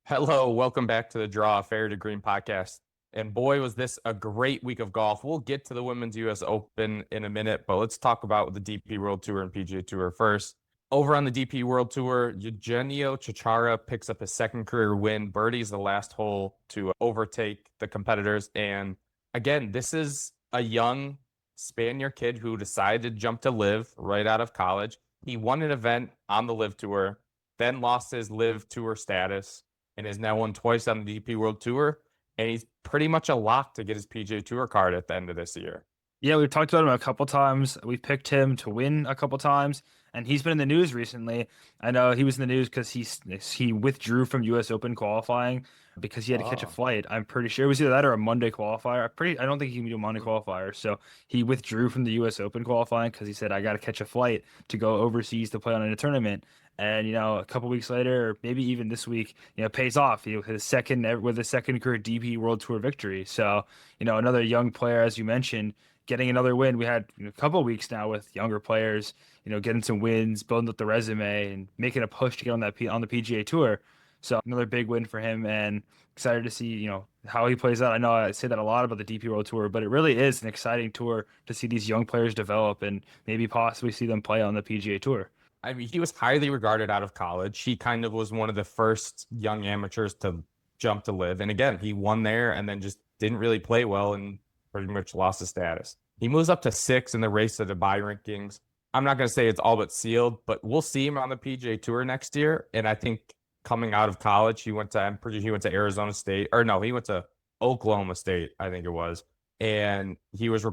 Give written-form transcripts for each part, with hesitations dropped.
Hello, welcome back to the Draw Fair to Green podcast. And boy, was this a great week of golf. We'll get to the Women's US Open in a minute, but let's talk about the DP World Tour and PGA Tour first. Over on the DP World Tour, Eugenio Chacarra picks up his second career win, birdies the last hole to overtake the competitors. And again, this is a young Spaniard kid who decided to jump to live right out of college. He won an event on the Live Tour, then lost his Live Tour status and has now won twice on the DP World Tour. And he's pretty much a lock to get his PGA Tour card at the end of this year. Yeah, we've talked about him a couple times. We've picked him to win a couple times, and he's been in the news recently. I know he was in the news because he withdrew from U.S. Open qualifying because he had to catch a Oh, flight. I'm pretty sure it was either that or a Monday qualifier. I don't think he can do a Monday qualifier. So he withdrew from the U.S. Open qualifying because he said, I got to catch a flight to go overseas to play on a tournament. And a couple weeks later, or maybe even this week, it pays off. With his second career DP World Tour victory. So another young player, as you mentioned, getting another win. We had a couple of weeks now with younger players, getting some wins, building up the resume, and making a push to get on on the PGA Tour. So another big win for him, and excited to see how he plays out. I know I say that a lot about the DP World Tour, but it really is an exciting tour to see these young players develop and maybe possibly see them play on the PGA Tour. I mean, he was highly regarded out of college. He kind of was one of the first young amateurs to jump to live. And again, he won there and then just didn't really play well and pretty much lost his status. He moves up to 6 in the race to Dubai rankings. I'm not going to say it's all but sealed, but we'll see him on the PGA Tour next year. And I think coming out of college, I'm pretty sure he went to Arizona State, or no, he went to Oklahoma State, I think it was. And he was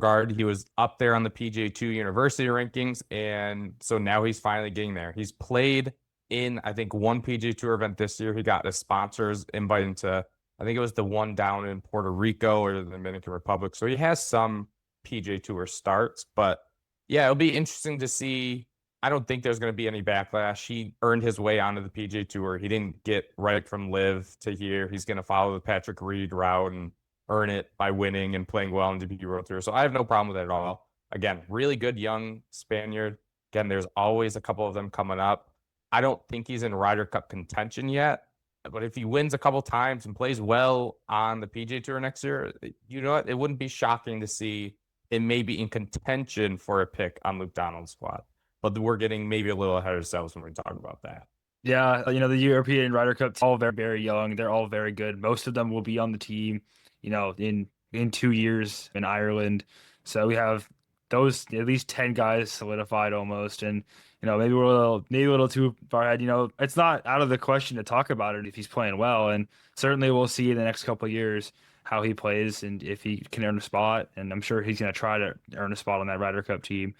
up there on the PGA 2 university rankings. And so now he's finally getting there. He's played in, I think, one PGA Tour event this year. He got his sponsors invited to, I think it was the one down in Puerto Rico or the Dominican Republic. So he has some PGA Tour starts, but yeah, it'll be interesting to see. I don't think there's going to be any backlash. He earned his way onto the PGA Tour. He didn't get right from live to here. He's going to follow the Patrick Reed route and earn it by winning and playing well in the DP World Tour. So I have no problem with it at all. Again, really good young Spaniard. Again, there's always a couple of them coming up. I don't think he's in Ryder Cup contention yet, but if he wins a couple times and plays well on the PGA Tour next year, you know what? It wouldn't be shocking to see it may be in contention for a pick on Luke Donald's squad. But we're getting maybe a little ahead of ourselves when we talk about that. Yeah, the European Ryder Cup, all very, very young. They're all very good. Most of them will be on the team, in 2 years in Ireland. So we have those at least 10 guys solidified almost. And, maybe a little too far ahead. It's not out of the question to talk about it if he's playing well. And certainly we'll see in the next couple of years how he plays and if he can earn a spot. And I'm sure he's going to try to earn a spot on that Ryder Cup team.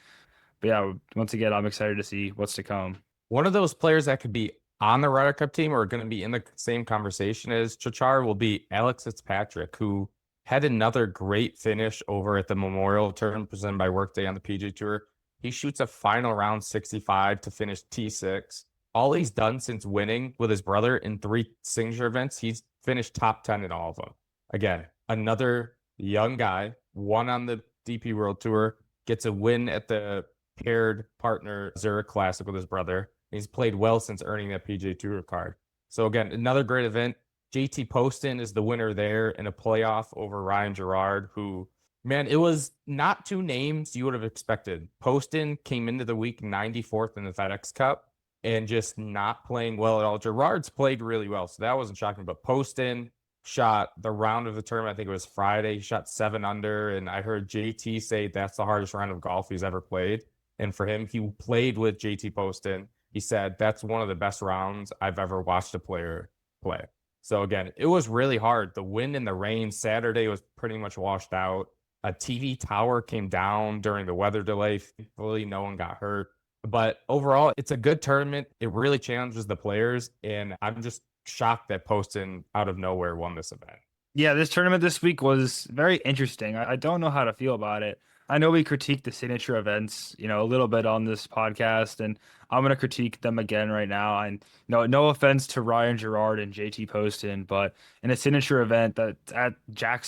But yeah, once again, I'm excited to see what's to come. One of those players that could be on the Ryder Cup team or going to be in the same conversation as Chachar will be Alex Fitzpatrick, who had another great finish over at the Memorial Tournament presented by Workday on the PGA Tour. He shoots a final round 65 to finish T6. All he's done since winning with his brother in 3 signature events, he's finished top 10 in all of them. Again, another young guy, won on the DP World Tour, gets a win at the paired partner Zurich Classic with his brother. He's played well since earning that PGA Tour card. So again, another great event. JT Poston is the winner there in a playoff over Ryan Gerard, who, man, it was not 2 names you would have expected. Poston came into the week 94th in the FedEx Cup and just not playing well at all. Gerard's played really well, so that wasn't shocking. But Poston shot the round of the tournament, I think it was Friday, he shot 7 under, and I heard JT say that's the hardest round of golf he's ever played. And for him, he played with JT Poston. He said, that's one of the best rounds I've ever watched a player play. So again, it was really hard. The wind and the rain Saturday was pretty much washed out. A TV tower came down during the weather delay. Thankfully, no one got hurt. But overall, it's a good tournament. It really challenges the players. And I'm just shocked that Poston out of nowhere won this event. Yeah, this tournament this week was very interesting. I don't know how to feel about it. I know we critiqued the signature events, a little bit on this podcast, and I'm gonna critique them again right now. And no offense to Ryan Gerard and JT Poston, but in a signature event that at Jack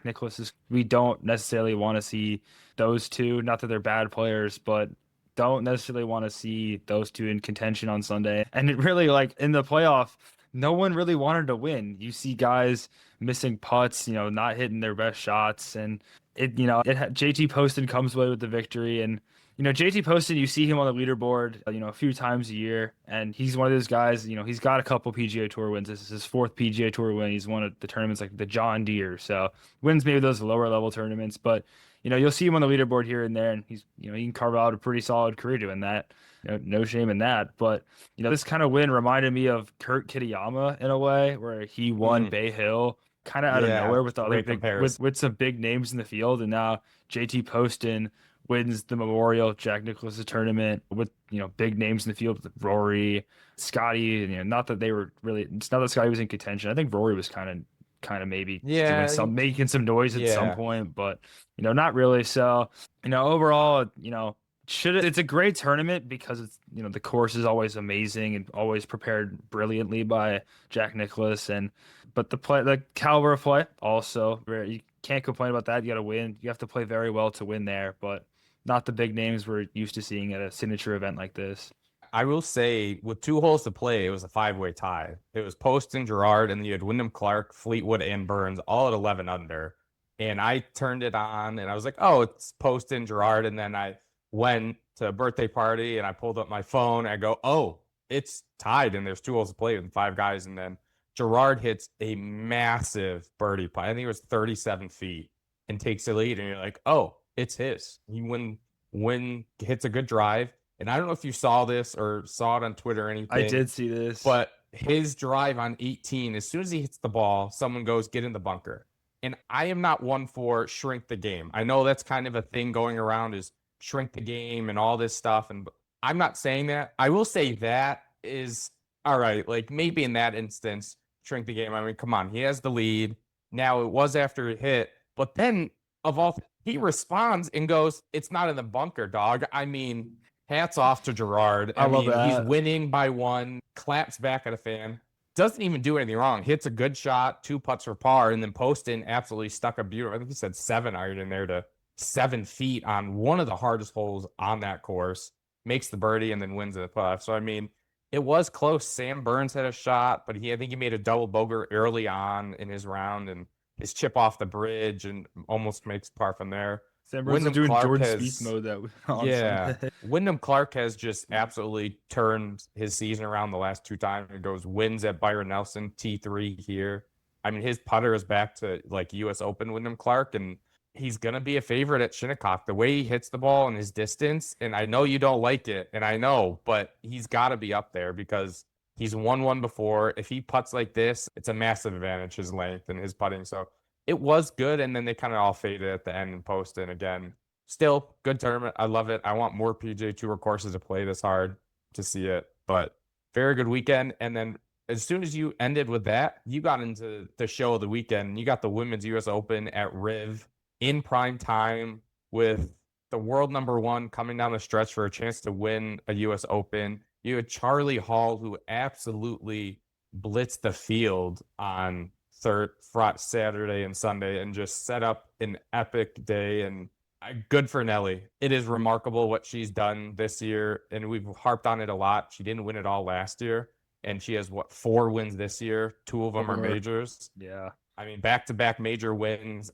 Nicklaus's, we don't necessarily want to see those two. Not that they're bad players, but don't necessarily want to see those two in contention on Sunday. And it really, like, in the playoff, no one really wanted to win. You see guys missing putts, not hitting their best shots, and JT Poston comes away with the victory. And JT Poston, you see him on the leaderboard, a few times a year, and he's one of those guys. He's got a couple PGA Tour wins. This is his fourth PGA Tour win. He's won at the tournaments like the John Deere, so wins maybe those lower level tournaments, but you'll see him on the leaderboard here and there, and he can carve out a pretty solid career doing that. No shame in that. But this kind of win reminded me of Kurt Kitayama in a way, where he won Bay Hill kind of out of Yeah, nowhere with the other great big comparison. with some big names in the field, and now JT Poston wins the Memorial Jack Nicklaus tournament with big names in the field with Rory, Scotty. Not that they were really. It's not that Scotty was in contention. I think Rory was kind of maybe Yeah, making some noise at some yeah. point, but not really. So overall, it's a great tournament because it's the course is always amazing and always prepared brilliantly by Jack Nicklaus, but the caliber of play also you can't complain about that. You got to win. You have to play very well to win there, but not the big names we're used to seeing at a signature event like this. I will say, with 2 holes to play, it was a 5-way tie. It was Poston, Gerard, and you had Wyndham Clark, Fleetwood, and Burns all at 11 under. And I turned it on, and I was like, oh, it's Poston, Gerard. And then I went to a birthday party, and I pulled up my phone. And I go, oh, it's tied, and there's 2 holes to play with 5 guys. And then Gerard hits a massive birdie putt. I think it was 37 feet, and takes the lead. And you're like, oh, it's his. He hits a good drive. And I don't know if you saw this or saw it on Twitter or anything. I did see this. But his drive on 18, as soon as he hits the ball, someone goes, get in the bunker. And I am not one for shrink the game. I know that's kind of a thing going around, is shrink the game and all this stuff. And I'm not saying that. I will say that is all right. Like, maybe in that instance, shrink the game. I mean, come on. He has the lead. Now, it was after a hit. But then, he responds and goes, it's not in the bunker, dog. I mean, hats off to Gerard. I love that. He's winning by 1, claps back at a fan, doesn't even do anything wrong. Hits a good shot, 2 putts for par, and then Poston absolutely stuck a beautiful, I think he said 7 iron in there to 7 feet on one of the hardest holes on that course, makes the birdie, and then wins the putt. So, I mean, it was close. Sam Burns had a shot, but I think he made a double bogey early on in his round, and his chip off the bridge and almost makes par from there. Sam Burns is doing Jordan Spieth mode yeah. Wyndham Clark has just absolutely turned his season around the last 2 times. It goes wins at Byron Nelson, T3 here. I mean, his putter is back to like US Open Wyndham Clark, and he's going to be a favorite at Shinnecock. The way he hits the ball and his distance, and I know you don't like it, and I know, but he's got to be up there because he's won one before. If he putts like this, it's a massive advantage, his length and his putting. So it was good, and then they kind of all faded at the end and Poston again. Still, good tournament. I love it. I want more PGA Tour courses to play this hard to see it, but very good weekend. And then as soon as you ended with that, you got into the show of the weekend. You got the Women's US Open at Riv in prime time with the world number 1 coming down the stretch for a chance to win a US Open. You had Charley Hull, who absolutely blitzed the field on Saturday and Sunday and just set up an epic day, and good for Nelly. It is remarkable what she's done this year, and we've harped on it a lot. She didn't win it all last year, and she has 4 wins this year. 2 of them are majors. Yeah. I mean, back-to-back major wins.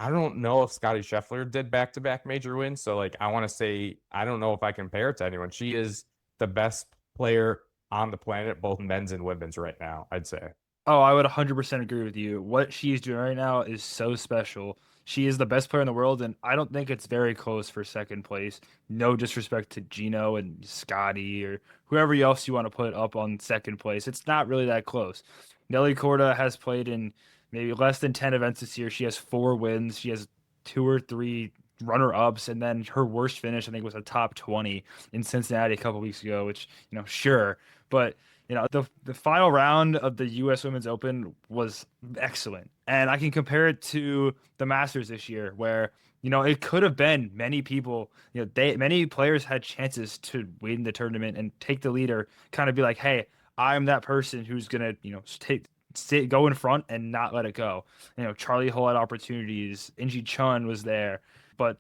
I don't know if Scottie Scheffler did back-to-back major wins, so I want to say I don't know if I compare it to anyone. She is the best player on the planet, both men's and women's right now, I'd say. Oh, I would 100% agree with you. What she's doing right now is so special. She is the best player in the world, and I don't think it's very close for second place. No disrespect to Gino and Scotty or whoever else you want to put up on second place. It's not really that close. Nelly Korda has played in maybe less than 10 events this year. She has 4 wins. She has 2 or 3 runner-ups, and then her worst finish, I think, was a top 20 in Cincinnati a couple weeks ago, which, sure. But the final round of the U.S. Women's Open was excellent. And I can compare it to the Masters this year where, it could have been many people, many players had chances to win the tournament and take the lead or kind of be like, hey, I'm that person who's going to go in front and not let it go. Charley Hull had opportunities. Inji Chun was there. But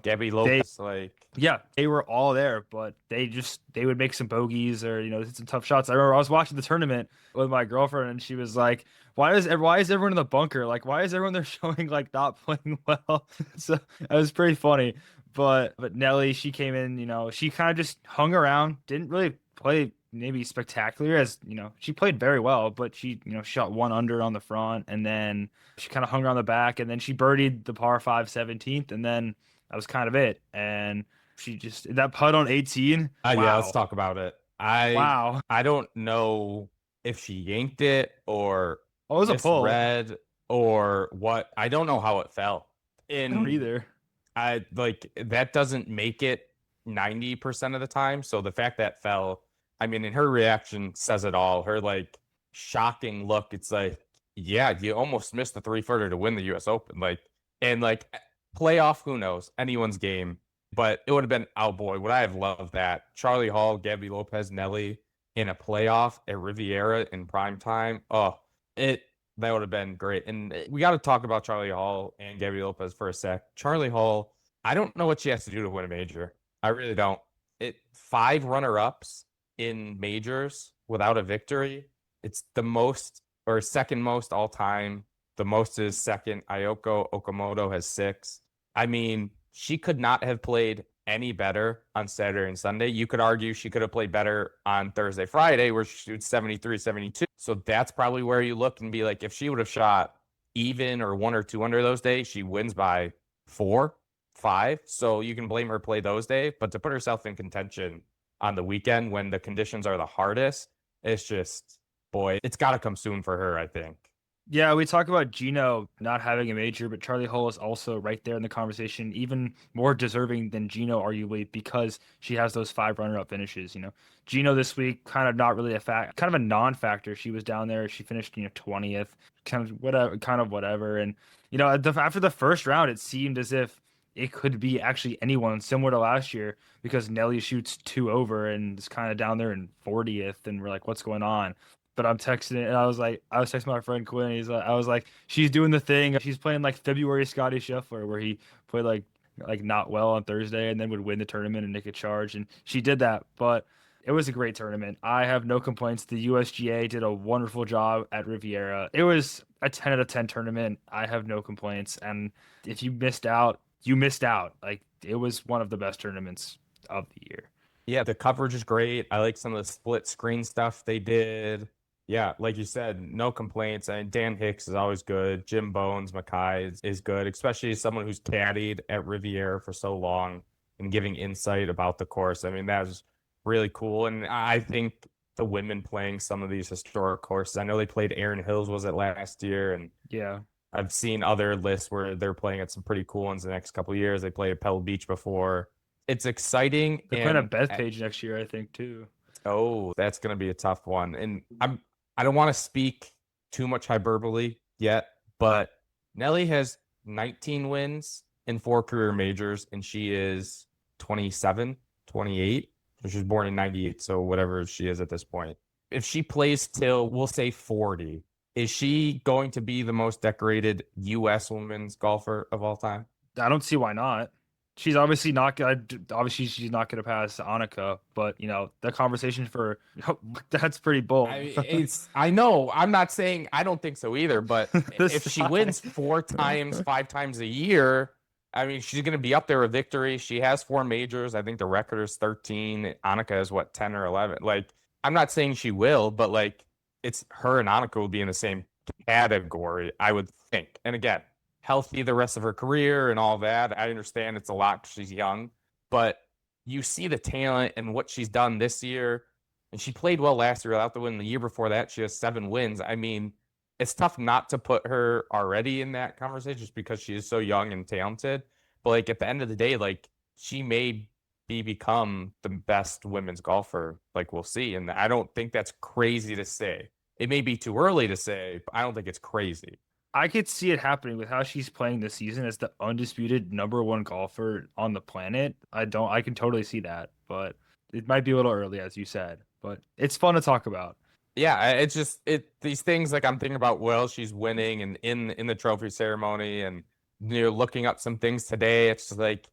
Gabby they Lopez, like, yeah, they were all there, but they would make some bogeys or hit some tough shots. I remember I was watching the tournament with my girlfriend, and she was like, why is everyone in the bunker? Like, why is everyone there showing like not playing well?" So it was pretty funny. But Nelly, she came in, she kind of just hung around, didn't really play maybe spectacular as she played very well, but she shot one under on the front, and then she kind of hung around the back, and then she birdied the par 5 17th, and then that was kind of it. And she just that putt on 18. yeah, let's Wow. talk about it. I Wow. I don't know if she yanked it or Oh, it was a pull. misread or what. I don't know how it fell. I don't And either. I like that doesn't make it 90% of the time. So the fact that fell, I mean, and her reaction says it all. Her like shocking look. It's like, yeah, you almost missed the 3-footer to win the US Open. Like, and like playoff, who knows? Anyone's game. But it would have been, oh boy, would I have loved that. Charley Hull, Gabby Lopez, Nelly in a playoff at Riviera in prime time. Oh, it that would have been great. And we got to talk about Charley Hull and Gabby Lopez for a sec. Charley Hull, I don't know what she has to do to win a major. I really don't. 5 runner-ups in majors without a victory. It's the most or second most all time. The most is second. Ayoko Okamoto has 6. I mean, she could not have played any better on Saturday and Sunday. You could argue she could have played better on Thursday, Friday, where she shoots 73, 72. So that's probably where you look and be like, if she would have shot even or 1 or 2 under those days, she wins by 4, 5. So you can blame her play those days. But to put herself in contention on the weekend when the conditions are the hardest, it's just, boy, it's got to come soon for her, I think. Yeah, we talk about Gino not having a major, but Charley Hull is also right there in the conversation, even more deserving than Gino, arguably, because she has those 5 runner-up finishes. Gino this week kind of not really kind of a non-factor. She was down there, she finished 20th, kind of whatever. And after the first round, it seemed as if it could be actually anyone similar to last year because Nelly shoots 2 over and is kind of down there in 40th, and we're like, what's going on? But I'm texting it, and I was texting my friend Quinn. I was like, she's doing the thing. She's playing like February Scotty Scheffler, where he played like not well on Thursday and then would win the tournament and make a charge. And she did that, but it was a great tournament. I have no complaints. The USGA did a wonderful job at Riviera. It was a 10 out of 10 tournament. I have no complaints. And if you missed out, you missed out. Like it was one of the best tournaments of the year. Yeah, the coverage is great. I like some of the split screen stuff they did. Yeah, like you said, no complaints. And Dan Hicks is always good. Jim Bones, Mackay is good, especially as someone who's caddied at Riviera for so long and giving insight about the course. I mean, that was really cool. And I think the women playing some of these historic courses, I know they played Erin Hills, was it last year? And Yeah. I've seen other lists where they're playing at some pretty cool ones the next couple of years. They played at Pebble Beach before. It's exciting. They're playing And at Bethpage next year, I think, too. oh, that's going to be a tough one. And I don't want to speak too much hyperbole yet, but Nelly has 19 wins in 4 career majors, and she is 27, 28. So she was born in 98, so whatever she is at this point. If she plays till, we'll say 40, is she going to be the most decorated U.S. women's golfer of all time? I don't see why not. She's obviously not gonna. Obviously, she's not gonna pass Annika, but the conversation for that's pretty bold. I know. I'm not saying I don't think so either, but This if she side. wins 4 times, 5 times a year, I mean, she's going to be up there with victory. She has 4 majors. I think the record is 13. Annika is what, 10 or 11? Like, I'm not saying she will, but like, it's her and Annika will be in the same category, I would think. And again, healthy the rest of her career and all that. I understand it's a lot 'cause she's young, but you see the talent and what she's done this year. And she played well last year without the win. The year before that, she has 7 wins. I mean, it's tough not to put her already in that conversation just because she is so young and talented. But like at the end of the day, like she may become the best women's golfer. Like we'll see. And I don't think that's crazy to say. It may be too early to say, but I don't think it's crazy. I could see it happening with how she's playing this season as the undisputed #1 golfer on the planet. I can totally see that, but it might be a little early, as you said. But it's fun to talk about. Yeah, it's just these things like I'm thinking about. Well, she's winning and in the trophy ceremony, and looking up some things today. It's just like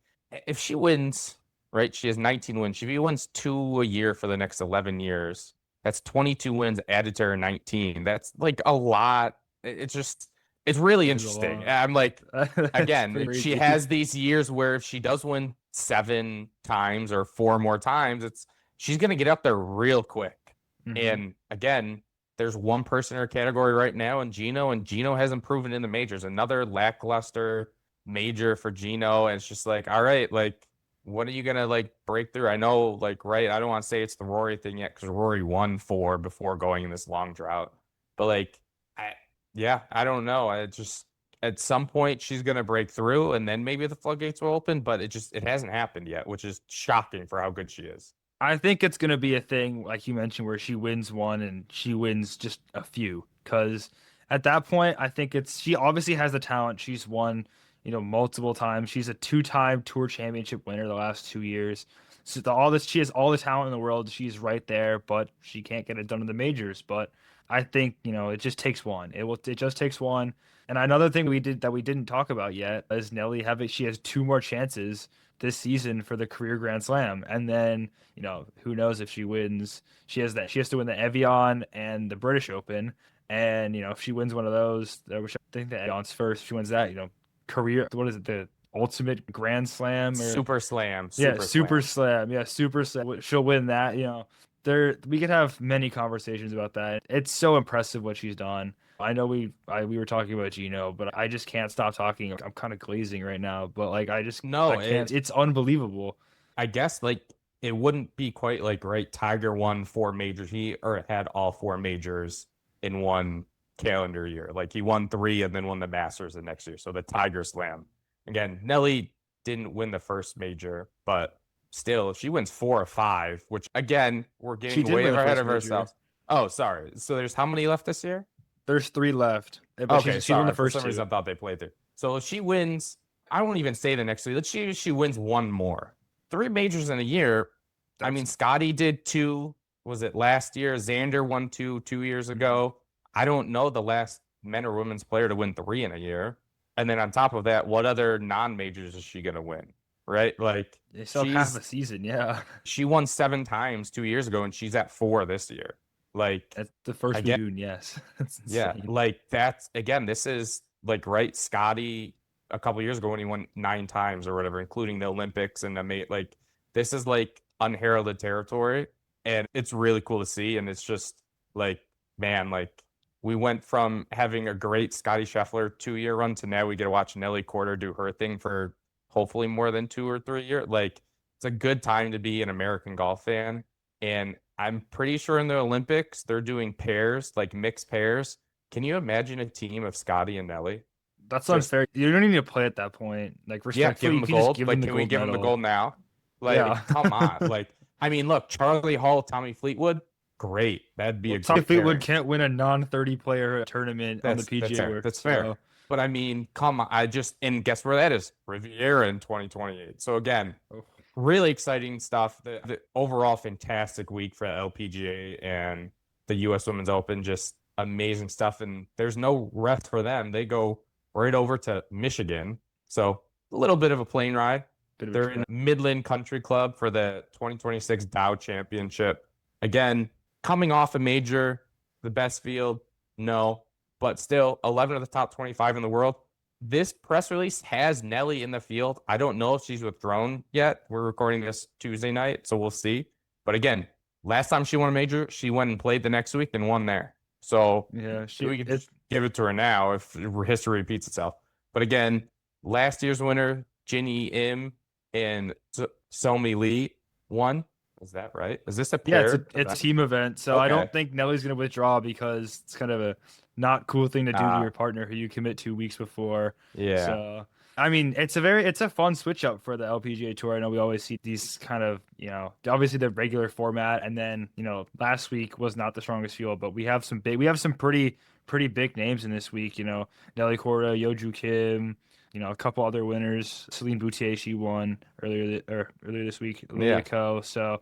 if she wins, right, she has 19 wins. If she wins 2 a year for the next 11 years, that's 22 wins added to her 19. That's like a lot. It's just, it's really It is a interesting. lot. I'm like, That's pretty again, she crazy. has these years where if she does win 7 times or 4 more times, she's gonna get up there real quick. Hmm. And again, there's one person in her category right now, and Gino hasn't proven in the majors. Another lackluster major for Gino, and it's just like, all right, like, when are you gonna like break through? I know, like, right, I don't want to say it's the Rory thing yet because Rory won 4 before going in this long drought, but like, I yeah, I don't know. I just at some point she's gonna break through, and then maybe the floodgates will open, but it hasn't happened yet, which is shocking for how good she is. I think it's gonna be a thing, like you mentioned, where she wins one and she wins just a few. Because at that point, I think she obviously has the talent. She's won, multiple times. She's a two-time tour championship winner the last 2 years. So she has all the talent in the world. She's right there, but she can't get it done in the majors. But I think, it just takes one. It just takes one. And another thing we didn't talk about yet is she has two more chances this season for the career Grand Slam. And then, who knows if she wins? She has to win the Evian and the British Open. And, if she wins one of those, which I think the Evian's first, if she wins that, career, what is it, the ultimate Grand Slam or Super slam, yeah, super Super slam. Slam. Yeah, Super Slam. She'll win that. We could have many conversations about that. It's so impressive what she's done. I know we were talking about Gino, but I just can't stop talking. I'm kind of glazing right now, but like I No, can't. It's unbelievable. I guess like it wouldn't be quite like, right, Tiger won 4 majors. He or had all 4 majors in one calendar year. Like he won 3 and then won the Masters the next year. So the Tiger Slam. Again, Nelly didn't win the first major, but still, if she wins 4 or 5, which again, we're She getting did way win the ahead first of major. ourselves. Oh, sorry. So there's how many left this year? There's three left, but Okay, she's won the sorry. For first some reason, two. I thought they played through. So if she wins, I won't even say the next 3. Let's see, she wins one more. 3 majors in a year. I That's mean, Scotty did 2. Was it last year? Xander won 2 2 years ago. I don't know the last men or women's player to win 3 in a year. And then on top of that, what other non-majors is she gonna win? Right? Like they still have half she's a season. Yeah, she won 7 times 2 years ago, and she's at 4 this year. Like that's the first again, June. Yes, that's yeah, insane. like that's again, this is like, right, Scotty a couple years ago when he won 9 times or whatever, including the Olympics and the mate. Like this is like unheralded territory, and it's really cool to see. And it's just like, man, like we went from having a great Scotty Scheffler 2 year run to now we get to watch Nelly Korda do her thing for hopefully more than 2 or 3 years. Like it's a good time to be an American golf fan, and I'm pretty sure in the Olympics they're doing pairs, like mixed pairs. Can you imagine a team of Scotty and Nelly? That's Just, unfair. You don't need to play at that point. Like yeah, give respectfully, them you the could just gold. give them Like, the can we gold give them the medal. gold now? Yeah. Like, come on. Like, I mean, look, Charley Hull, Tommy Fleetwood, great. That'd be Well, a Tommy great Fleetwood pairing. can't win a non-30 player tournament on the That's PGA fair. Tour. That's fair. So But I mean, come on. And guess where that is? Riviera in 2028. So again, oh, really exciting stuff. The overall fantastic week for LPGA and the U.S. Women's Open. Just amazing stuff. And there's no rest for them. They go right over to Michigan. So a little bit of a plane ride. bit of a They're trip. in Midland Country Club for the 2026 Dow Championship. Again, coming off a major, the best field, no, but still 11 of the top 25 in the world. This press release has Nelly in the field. I don't know if she's withdrawn yet. We're recording this Tuesday night, so we'll see. But again, last time she won a major, she went and played the next week and won there. So Yeah, we could just give it to her now if history repeats itself. But again, last year's winner, Jinny Im and Somi Lee, won. Is that right? Is this a yeah, paired it's a event? team event. So I Okay. don't think Nelly's gonna withdraw because it's kind of a not cool thing to do to Uh, your partner who you commit 2 weeks before. yeah. So I mean, it's a fun switch up for the LPGA Tour. I know we always see these kind of, obviously the regular format, and then, last week was not the strongest field, but we have some pretty big names in this week. Nelly Korda, Yeoju Kim, a couple other winners. Celine Boutier, she won earlier this week. Lilia Yeah. Ko. So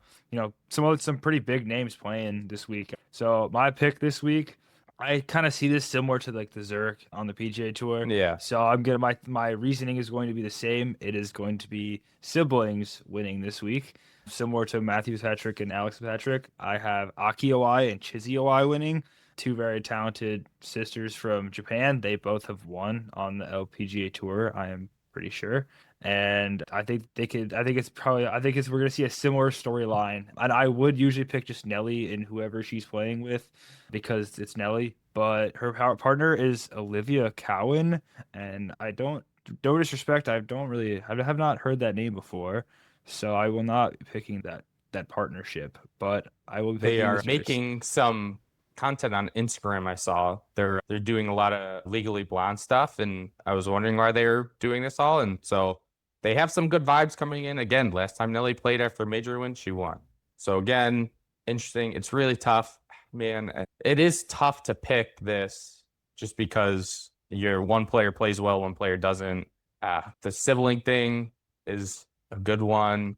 some pretty big names playing this week. So my pick this week, I kind of see this similar to like the Zurich on the PGA Tour. Yeah. So I'm gonna my reasoning is going to be the same. It is going to be siblings winning this week, similar to Matthew Patrick and Alex Patrick. I have Aki Owai and Chizzy Owai winning, two very talented sisters from Japan. They both have won on the LPGA Tour, I am pretty sure. And I think they could. I think it's probably. I think it's we're gonna see a similar storyline. And I would usually pick just Nelly and whoever she's playing with, because it's Nelly. But her partner is Olivia Cowan, and I don't. No disrespect, I have not heard that name before, so I will not be picking that partnership. But I will be They picking are this making some content on Instagram. I saw they're doing a lot of Legally Blonde stuff, and I was wondering why they were doing this all. And so they have some good vibes coming in. Again, last time Nelly played after a major win, she won. So again, interesting. It's really tough, man. It is tough to pick this just because your one player plays well, one player doesn't. The sibling thing is a good one.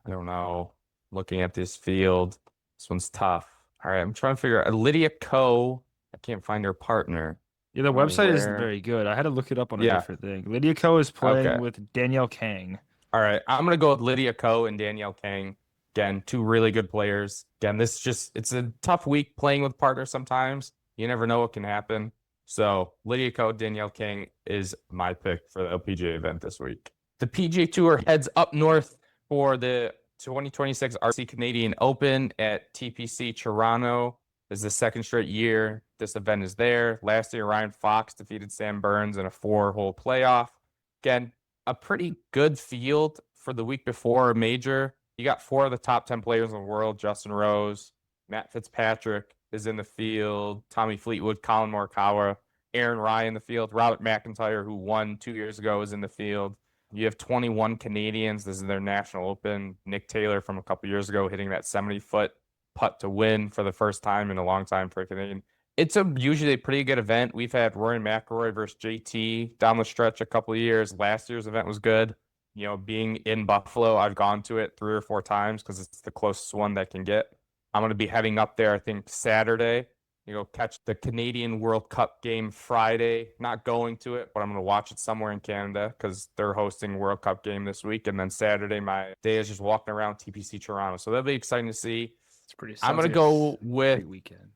I don't know. Looking at this field, this one's tough. All right, I'm trying to figure out Lydia Ko. I can't find her partner. Yeah, the I don't know website isn't where. very good. I had to look it up on a Yeah. different thing. Lydia Ko is playing Okay. with Danielle Kang. All right. I'm gonna go with Lydia Ko and Danielle Kang. Again, two really good players. Again, it's a tough week playing with partners sometimes. You never know what can happen. So Lydia Ko, Danielle Kang is my pick for the LPGA event this week. The PGA Tour heads up north for the 2026 RC Canadian Open at TPC Toronto. This is the second straight year this event is there. Last year, Ryan Fox defeated Sam Burns in a 4-hole playoff. Again, a pretty good field for the week before a major. You got 4 of the top 10 players in the world. Justin Rose, Matt Fitzpatrick is in the field. Tommy Fleetwood, Colin Morikawa, Aaron Rai in the field. Robert McIntyre, who won 2 years ago, is in the field. You have 21 Canadians. This is their national open. Nick Taylor from a couple years ago hitting that 70-foot putt to win for the first time in a long time for a Canadian. It's usually a pretty good event. We've had Rory McIlroy versus JT down the stretch a couple of years. Last year's event was good. You know, being in Buffalo, I've gone to it 3 or 4 times because it's the closest one that can get. I'm going to be heading up there, I think, Saturday. You know, catch the Canadian World Cup game Friday. Not going to it, but I'm going to watch it somewhere in Canada because they're hosting World Cup game this week. And then Saturday, my day is just walking around TPC Toronto. So that'll be exciting to see. It's pretty. I'm going to Sounds like go a with, great weekend.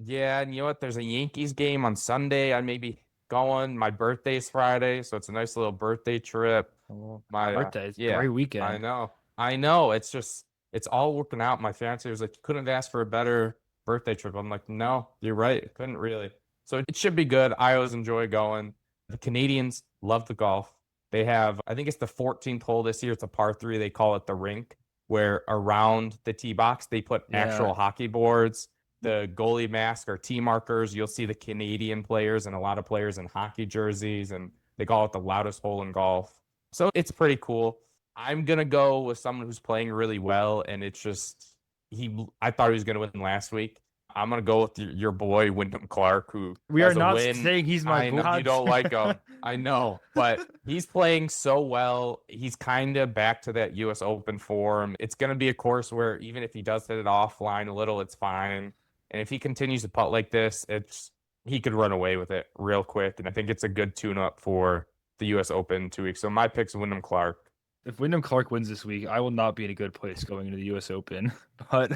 yeah, and you know what? There's a Yankees game on Sunday. I may be going. My birthday's Friday, so it's a nice little birthday trip. Oh, My birthday. It's a yeah, great weekend. I know. It's just it's all working out. My fiance was like, you couldn't have asked for a better birthday trip. I'm like, no, you're right. Couldn't really. So it should be good. I always enjoy going. The Canadians love the golf. They have, I think it's the 14th hole this year. It's a par 3. They call it the rink, where around the tee box they put actual hockey boards. The goalie mask or tee markers. You'll see the Canadian players and a lot of players in hockey jerseys, and they call it the loudest hole in golf. So it's pretty cool. I'm gonna go with someone who's playing really well, and it's just I thought he was gonna win last week. I'm gonna go with your boy Wyndham Clark, who We has are a not win. saying he's my I know boy. you don't like him. I know, but he's playing so well. He's kind of back to that U.S. Open form. It's gonna be a course where even if he does hit it offline a little, it's fine. And if he continues to putt like this, he could run away with it real quick. And I think it's a good tune-up for the U.S. Open in 2 weeks. So my pick's Wyndham Clark. If Wyndham Clark wins this week, I will not be in a good place going into the U.S. Open. But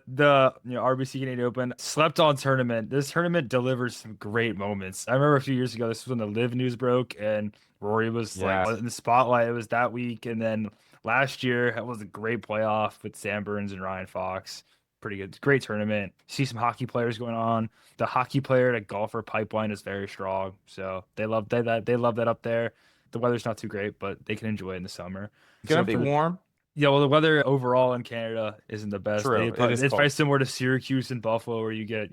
the RBC Canadian Open slept on tournament. This tournament delivers some great moments. I remember a few years ago, this was when the Live news broke and Rory was like in the spotlight. It was that week, and then last year it was a great playoff with Sam Burns and Ryan Fox. Pretty good, great tournament. See some hockey players going on. The hockey player to golfer pipeline is very strong, so they love that. They love that up there. The weather's not too great, but they can enjoy it in the summer. It's gonna be warm. Yeah, well, the weather overall in Canada isn't the best. True. It's probably similar to Syracuse and Buffalo, where you get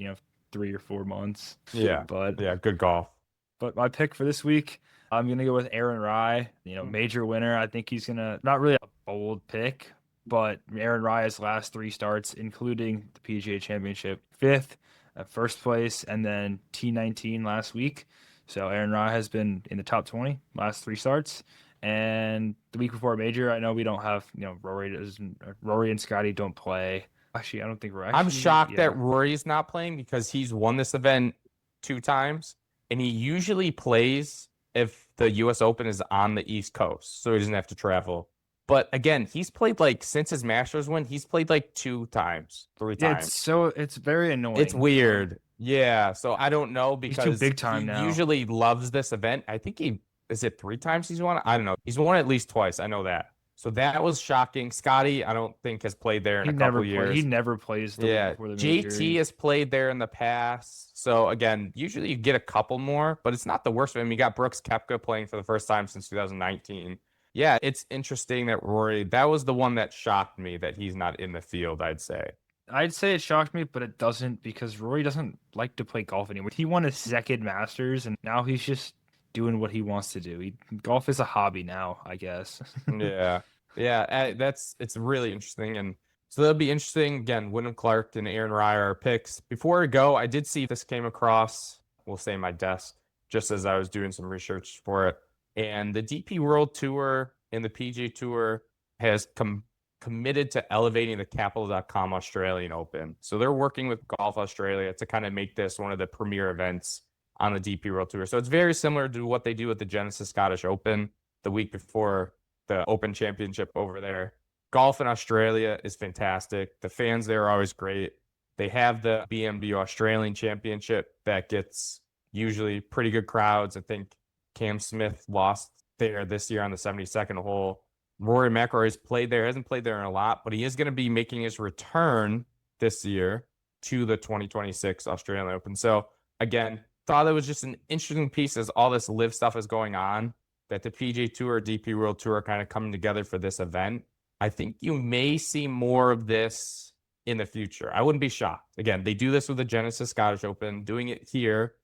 3 or 4 months. Yeah, but yeah, good golf. But my pick for this week, I'm gonna go with Aaron Rai. Major winner. I think he's gonna not really a bold pick, but Aaron Rai's last 3 starts, including the PGA Championship, 5th, first place, and then T19 last week. So Aaron Rai has been in the top 20 last 3 starts. And the week before a major, I know we don't have, Rory and Scotty don't play. Actually, I don't think we're actually. I'm shocked that Rory's not playing because he's won this event 2 times, and he usually plays if the US Open is on the East Coast, so he doesn't have to travel. But again, he's played like since his Masters win, he's played like 2 times, 3 Yeah, times. it's very annoying. It's weird. Yeah, so I don't know He's too because big time he now. usually loves this event. I think he is it 3 times he's won? I don't know. He's won at least twice. I know that. So that was shocking. Scotty, I don't think has played there in He a couple never play. He years. never plays the week Yeah, before the JT major. has played there in the past. So again, usually you get a couple more, but it's not the worst of him. You got Brooks Koepka playing for the first time since 2019. Yeah, it's interesting that Rory, that was the one that shocked me that he's not in the field, I'd say. I'd say it shocked me, but it doesn't because Rory doesn't like to play golf anymore. He won his second Masters, and now he's just doing what he wants to do. Golf is a hobby now, I guess. Yeah. Yeah, it's really interesting. And so that'll be interesting. Again, Wyndham Clark and Aaron Ryer are picks. Before I go, I did see this came across, we'll say my desk, just as I was doing some research for it. And the DP World Tour and the PGA Tour has committed to elevating the Capital.com Australian Open. So they're working with Golf Australia to kind of make this one of the premier events on the DP World Tour. So it's very similar to what they do with the Genesis Scottish Open the week before the Open Championship over there. Golf in Australia is fantastic. The fans there are always great. They have the BMW Australian Championship that gets usually pretty good crowds. I think Cam Smith lost there this year on the 72nd hole. Rory McIlroy has played there, hasn't played there in a lot, but he is going to be making his return this year to the 2026 Australian Open. So again, thought it was just an interesting piece as all this live stuff is going on, that the PGA Tour, DP World Tour are kind of coming together for this event. I think you may see more of this in the future. I wouldn't be shocked. Again, they do this with the Genesis Scottish Open, doing it here,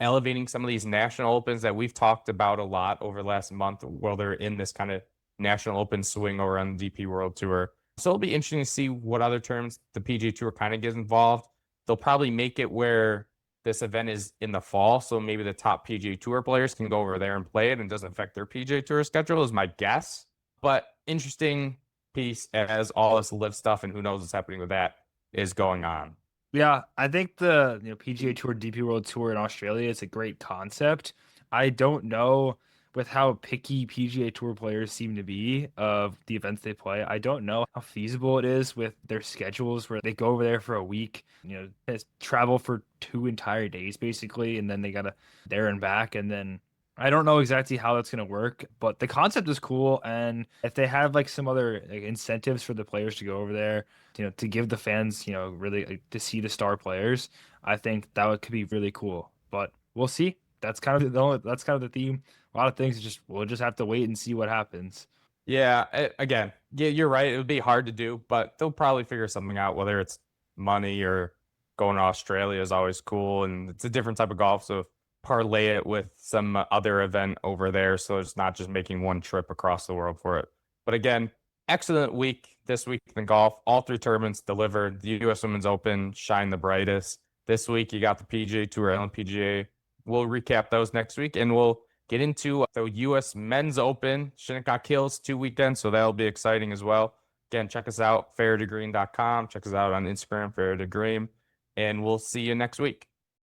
elevating some of these national opens that we've talked about a lot over the last month while they're in this kind of national open swing over on the DP World Tour. So it'll be interesting to see what other terms the PGA Tour kind of gets involved. They'll probably make it where this event is in the fall, so maybe the top PGA Tour players can go over there and play it and doesn't affect their PGA Tour schedule is my guess. But interesting piece as all this live stuff and who knows what's happening with that is going on. Yeah, I think the PGA Tour, DP World Tour in Australia is a great concept. I don't know with how picky PGA Tour players seem to be of the events they play. I don't know how feasible it is with their schedules where they go over there for a week, travel for 2 entire days basically, and then they gotta there and back, and then I don't know exactly how that's going to work, but the concept is cool. And if they have like some other incentives for the players to go over there, to give the fans, really to see the star players, I think could be really cool. But we'll see. That's kind of the theme. A lot of things we'll just have to wait and see what happens. Yeah, again, yeah, you're right. It would be hard to do, but they'll probably figure something out, whether it's money or going to Australia is always cool. And it's a different type of golf. So parlay it with some other event over there, so it's not just making one trip across the world for it. But again, excellent week this week in golf. All 3 tournaments delivered. The U.S. Women's Open shine the brightest. This week you got the PGA Tour, LPGA. We'll recap those next week, and we'll get into the U.S. Men's Open, Shinnecock Hills 2 weekends, so that'll be exciting as well. Again, check us out, fairtogreen.com. Check us out on Instagram, fairtogreen, and we'll see you next week.